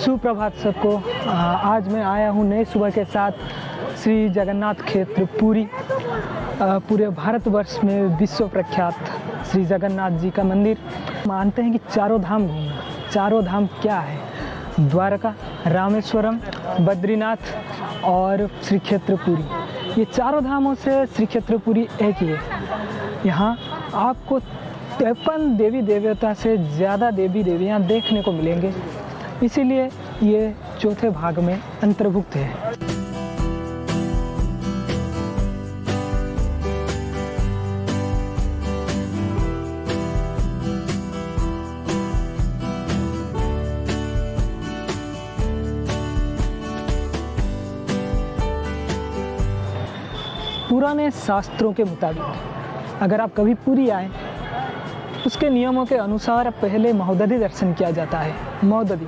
सुप्रभात सबको। आज मैं आया हूँ नए सुबह के साथ श्री जगन्नाथ क्षेत्र पुरी। पूरे भारतवर्ष में विश्व प्रख्यात श्री जगन्नाथ जी का मंदिर। मानते हैं कि चारों धाम घूमना। चारों धाम क्या है? द्वारका, रामेश्वरम, बद्रीनाथ और श्री क्षेत्र पुरी। ये चारों धामों से श्री क्षेत्र पुरी एक ही है। यहाँ आपको 53 देवी देवता से ज़्यादा देवी देवियाँ देखने को मिलेंगे, इसीलिए ये चौथे भाग में अंतर्भुक्त है। पुराने शास्त्रों के मुताबिक अगर आप कभी पुरी आए, उसके नियमों के अनुसार पहले महोदधि दर्शन किया जाता है। महोदधि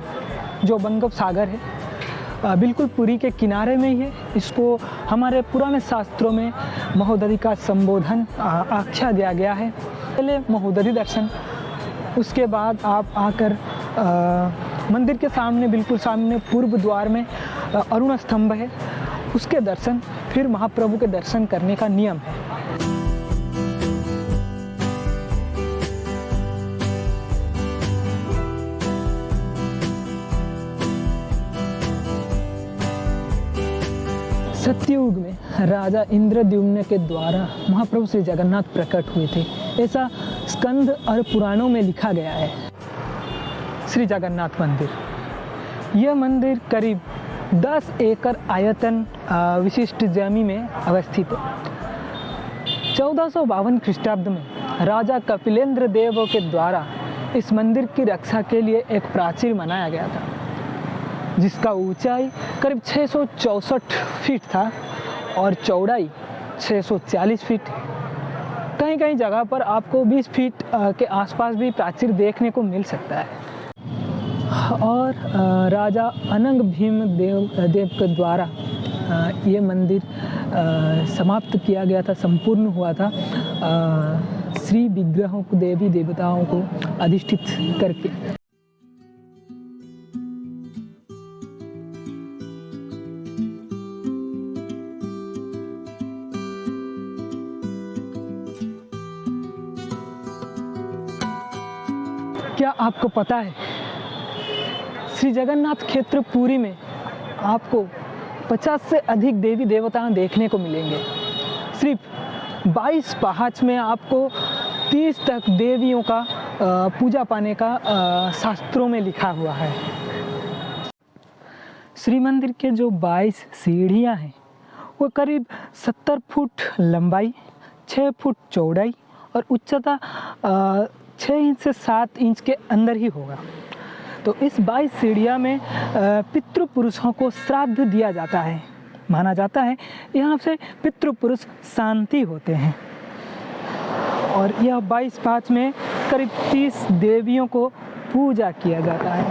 जो बंगोपसागर है, बिल्कुल पुरी के किनारे में ही है। इसको हमारे पुराने शास्त्रों में महोदधि का संबोधन आख्या दिया गया है। पहले महोदधि दर्शन, उसके बाद आप आकर मंदिर के सामने, बिल्कुल सामने पूर्व द्वार में अरुण स्तंभ है, उसके दर्शन, फिर महाप्रभु के दर्शन करने का नियम है। सत्ययुग में राजा इंद्रद्युम्न के द्वारा महाप्रभु श्री जगन्नाथ प्रकट हुए थे, ऐसा स्कंद और पुराणों में लिखा गया है। श्री जगन्नाथ मंदिर, यह मंदिर करीब 10 एकड़ आयतन विशिष्ट जमी में अवस्थित है। 1452 ख्रीष्टाब्द में राजा कपिलेंद्र देव के द्वारा इस मंदिर की रक्षा के लिए एक प्राचीर बनाया गया था, जिसका ऊंचाई करीब 664 फीट था और चौड़ाई 640 फीट। कहीं कहीं जगह पर आपको 20 फीट के आसपास भी प्राचीर देखने को मिल सकता है। और राजा अनंग भीम देव के द्वारा ये मंदिर समाप्त किया गया था, संपूर्ण हुआ था श्री विग्रहों को, देवी देवताओं को अधिष्ठित करके। क्या आपको पता है, श्री जगन्नाथ क्षेत्र पुरी में आपको 50 से अधिक देवी देवता देखने को मिलेंगे। सिर्फ 22 पहाच में आपको 30 तक देवियों का पूजा पाने का शास्त्रों में लिखा हुआ है। श्री मंदिर के जो 22 सीढ़ियाँ हैं, वो करीब 70 फुट लंबाई, 6 फुट चौड़ाई और उच्चता 6 इंच से 7 इंच के अंदर ही होगा। तो इस 22 सीढ़ियाँ में पितृपुरुषों को श्राद्ध दिया जाता है। माना जाता है यहाँ से पितृपुरुष शांति होते हैं। और यह 22 पाँच में करीब 30 देवियों को पूजा किया जाता है।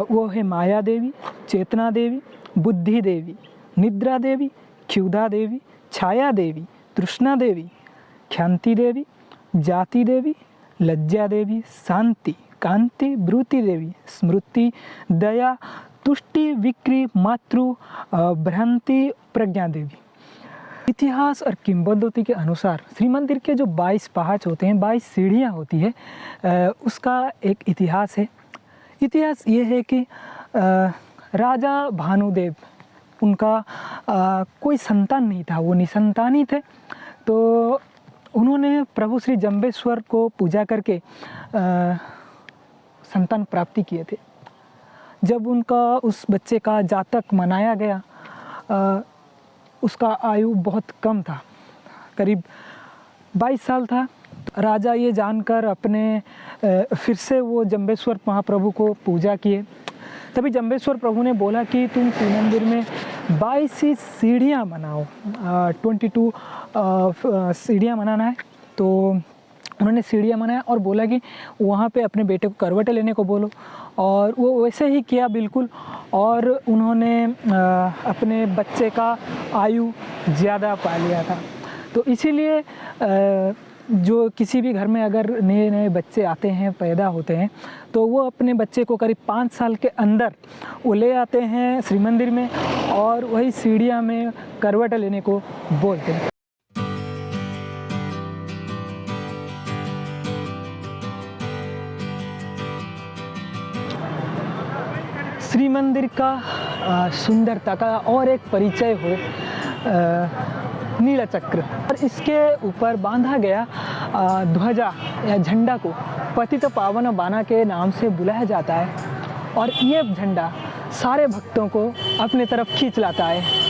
वो है माया देवी, चेतना देवी, बुद्धि देवी, निद्रा देवी, क्षुधा देवी, छाया देवी, तृष्णा देवी, ख्याति देवी, जाति देवी, लज्जा देवी, शांति, कांति, ब्रूति देवी, स्मृति, दया, तुष्टि, विक्री, मातृ, भ्रांति, प्रज्ञा देवी। इतिहास और किंवदंती के अनुसार श्री मंदिर के जो 22 पहाच होते हैं, 22 सीढ़ियाँ होती है, उसका एक इतिहास है। इतिहास ये है कि राजा भानुदेव, उनका कोई संतान नहीं था, वो निसंतानी थे। तो उन्होंने प्रभु श्री जम्बेश्वर को पूजा करके संतान प्राप्ति किए थे। जब उनका उस बच्चे का जातक मनाया गया, उसका आयु बहुत कम था, करीब 22 साल था। राजा ये जानकर अपने फिर से वो जम्बेश्वर महाप्रभु को पूजा किए। तभी जम्बेश्वर प्रभु ने बोला कि तुम श्री मंदिर में 22 सीढ़ियाँ बनाओ, 22 सीढ़ियाँ बनाना है। तो उन्होंने सीढ़ियाँ बनाया और बोला कि वहाँ पे अपने बेटे को करवटें लेने को बोलो, और वो वैसे ही किया बिल्कुल। और उन्होंने अपने बच्चे का आयु ज़्यादा पा लिया था। तो इसीलिए जो किसी भी घर में अगर नए नए बच्चे आते हैं, पैदा होते हैं, तो वो अपने बच्चे को करीब 5 साल के अंदर वो ले आते हैं श्री मंदिर में और वही सीढ़ियाँ में करवट लेने को बोलते हैं। श्री मंदिर का सुंदरता का और एक परिचय हो नीला चक्र, और इसके ऊपर बांधा गया ध्वजा या झंडा को पतित पावन बाना के नाम से बुलाया जाता है और ये झंडा सारे भक्तों को अपने तरफ खींच लाता है।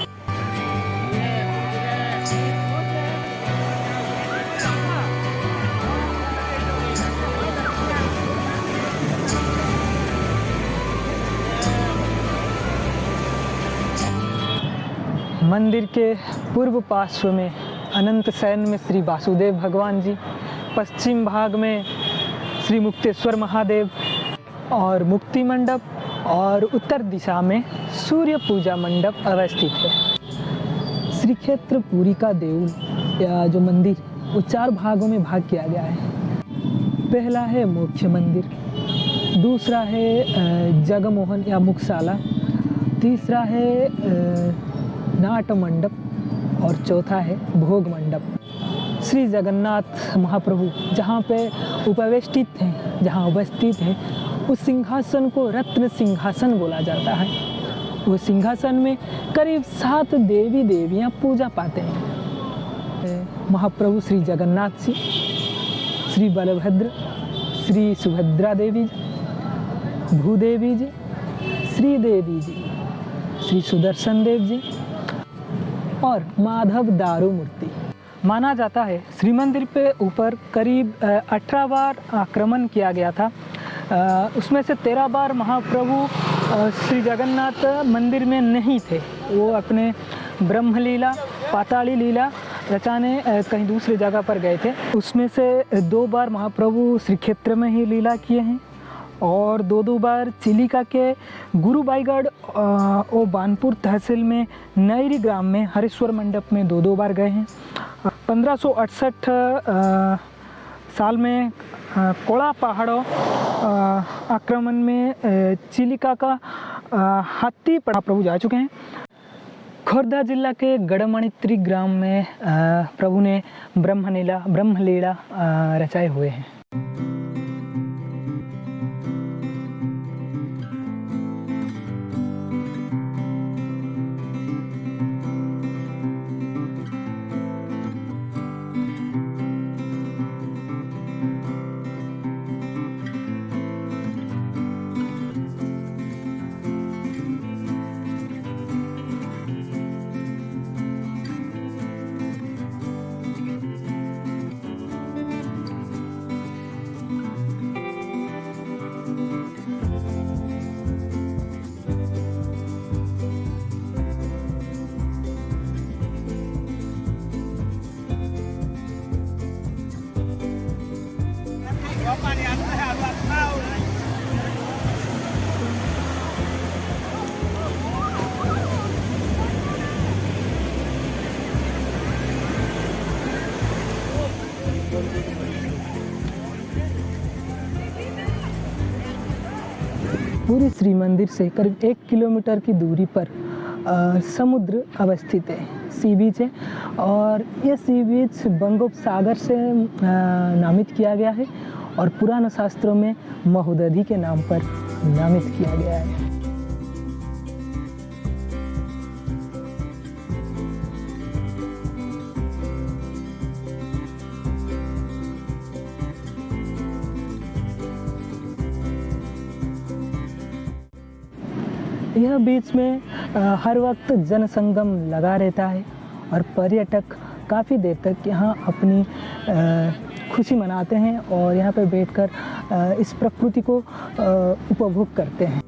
मंदिर के पूर्व पार्श्व में अनंत शयन में श्री वासुदेव भगवान जी, पश्चिम भाग में श्री मुक्तेश्वर महादेव और मुक्ति मंडप, और उत्तर दिशा में सूर्य पूजा मंडप अवस्थित है। श्री क्षेत्र पुरी का देउल या जो मंदिर वो 4 भागों में भाग किया गया है। पहला है मुख्य मंदिर, दूसरा है जगमोहन या मुखशाला, तीसरा है नाट मंडप और चौथा है भोग मंडप। श्री जगन्नाथ महाप्रभु जहाँ पे उपवेष्टित हैं, जहाँ उपस्थित हैं, उस सिंहासन को रत्न सिंहासन बोला जाता है। वो सिंहासन में करीब 7 देवी देवियाँ पूजा पाते हैं। महाप्रभु श्री जगन्नाथ जी, श्री बलभद्र, श्री सुभद्रा देवी जी, भूदेवी जी, श्री देवी जी, श्री सुदर्शन देव जी और माधव दारू मूर्ति। माना जाता है श्री मंदिर पे ऊपर करीब 18 बार आक्रमण किया गया था। उसमें से 13 बार महाप्रभु श्री जगन्नाथ मंदिर में नहीं थे, वो अपने ब्रह्मलीला पाताली लीला रचाने कहीं दूसरी जगह पर गए थे। उसमें से 2 बार महाप्रभु श्री क्षेत्र में ही लीला किए हैं और 2 बार चिलिका के गुरुबाईगढ़ और बानपुर तहसील में नईरी ग्राम में हरेश्वर मंडप में 2 बार गए हैं। 1568 साल में कोड़ा पहाड़ों आक्रमण में चिलिका का हाथी पड़ा प्रभु जा चुके हैं। खोर्धा जिला के गढ़मणित्री ग्राम में प्रभु ने ब्रह्मलीला रचाए हुए हैं। पूरी श्री मंदिर से करीब 1 किलोमीटर की दूरी पर समुद्र अवस्थित है, सी बीच है, और ये सी बीच बंगोपसागर से नामित किया गया है और पुराण शास्त्रों में महोदधि के नाम पर नामित किया गया है। यह बीच में हर वक्त जनसंगम लगा रहता है और पर्यटक काफ़ी देर तक यहाँ अपनी खुशी मनाते हैं और यहाँ पर बैठकर इस प्रकृति को उपभोग करते हैं।